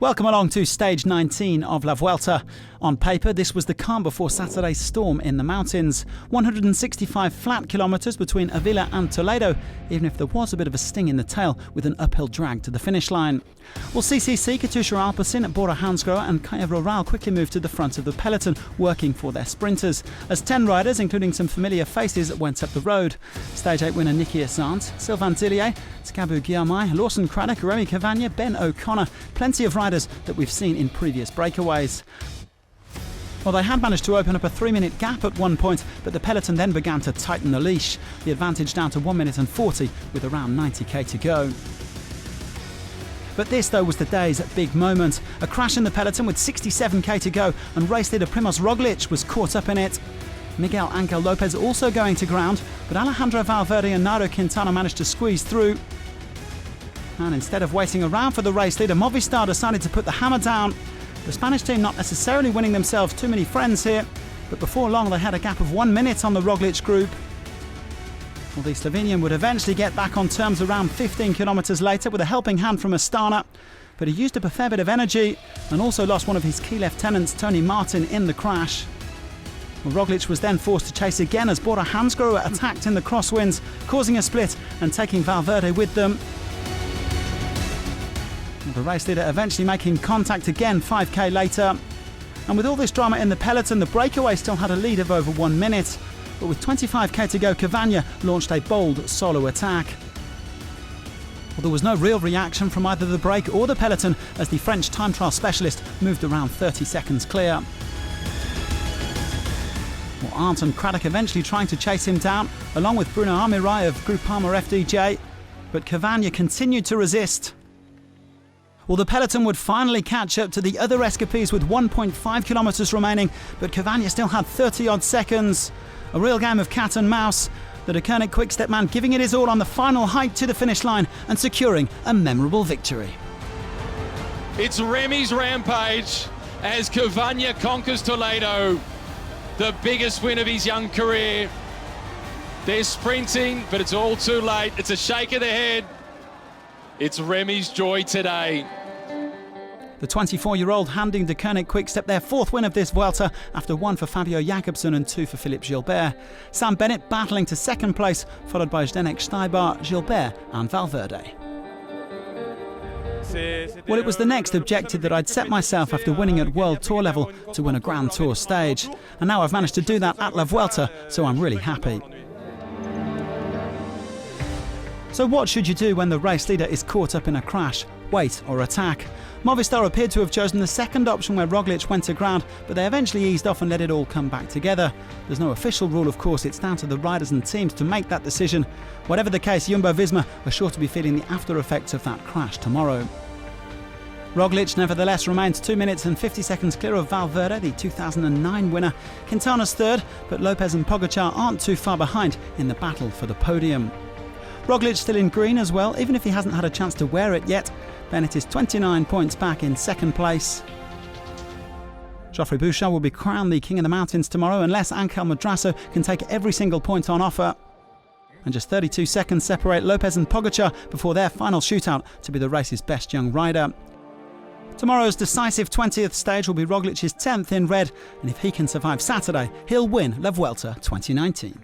Welcome along to stage 19 of La Vuelta. On paper, this was the calm before Saturday's storm in the mountains. 165 flat kilometres between Ávila and Toledo, even if there was a bit of a sting in the tail with an uphill drag to the finish line. Well, CCC, Katusha Alpecin, Bora Hansgrohe and Kaya Rural quickly moved to the front of the peloton, working for their sprinters, as 10 riders, including some familiar faces, went up the road. Stage 8 winner Niki Assant, Sylvain Tillier, Skabu Guilherme, Lawson Craddock, Remy Cavagna, Ben O'Connor, plenty of riders that we've seen in previous breakaways. Well, they had managed to open up a 3-minute gap at one point, but the peloton then began to tighten the leash. The advantage down to 1 minute and 40 with around 90k to go. But this, though, was the day's big moment. A crash in the peloton with 67k to go, and race leader Primož Roglič was caught up in it. Miguel Angel Lopez also going to ground, but Alejandro Valverde and Nairo Quintana managed to squeeze through. And instead of waiting around for the race leader, Movistar decided to put the hammer down. The Spanish team not necessarily winning themselves too many friends here, but before long they had a gap of 1 minute on the Roglič group. Well, the Slovenian would eventually get back on terms around 15 kilometres later with a helping hand from Astana, but he used up a fair bit of energy and also lost one of his key lieutenants, Tony Martin, in the crash. Well, Roglič was then forced to chase again as Bora Hansgrohe attacked in the crosswinds, causing a split and taking Valverde with them. The race leader eventually making contact again 5k later. And with all this drama in the peloton, the breakaway still had a lead of over 1 minute. But with 25k to go, Cavagna launched a bold solo attack. Well, there was no real reaction from either the break or the peloton as the French time trial specialist moved around 30 seconds clear. Well, Arndt and Craddock eventually trying to chase him down, along with Bruno Armirail of Groupama FDJ. But Cavagna continued to resist. Well, the peloton would finally catch up to the other escapees with 1.5 kilometres remaining, but Cavagna still had 30-odd seconds. A real game of cat and mouse. The Deceuninck Quick-Step man giving it his all on the final hike to the finish line and securing a memorable victory. It's Remy's rampage as Cavagna conquers Toledo, the biggest win of his young career. They're sprinting, but it's all too late. It's a shake of the head. It's Remy's joy today. The 24-year-old handing Deceuninck Quick-Step their fourth win of this Vuelta after 1 for Fabio Jakobsen and 2 for Philippe Gilbert. Sam Bennett battling to second place, followed by Zdenek Steibar, Gilbert and Valverde. Well, it was the next objective that I'd set myself after winning at World Tour level to win a Grand Tour stage. And now I've managed to do that at La Vuelta, so I'm really happy. So what should you do when the race leader is caught up in a crash, wait or attack? Movistar appeared to have chosen the second option where Roglič went to ground, but they eventually eased off and let it all come back together. There's no official rule, of course, it's down to the riders and teams to make that decision. Whatever the case, Jumbo-Visma are sure to be feeling the after effects of that crash tomorrow. Roglič nevertheless remains 2 minutes and 50 seconds clear of Valverde, the 2009 winner. Quintana's third, but Lopez and Pogačar aren't too far behind in the battle for the podium. Roglič still in green as well, even if he hasn't had a chance to wear it yet. Bennett is 29 points back in second place. Geoffrey Bouchard will be crowned the King of the Mountains tomorrow unless Angel Madrazo can take every single point on offer. And just 32 seconds separate Lopez and Pogačar before their final shootout to be the race's best young rider. Tomorrow's decisive 20th stage will be Roglic's 10th in red, and if he can survive Saturday, he'll win La Vuelta 2019.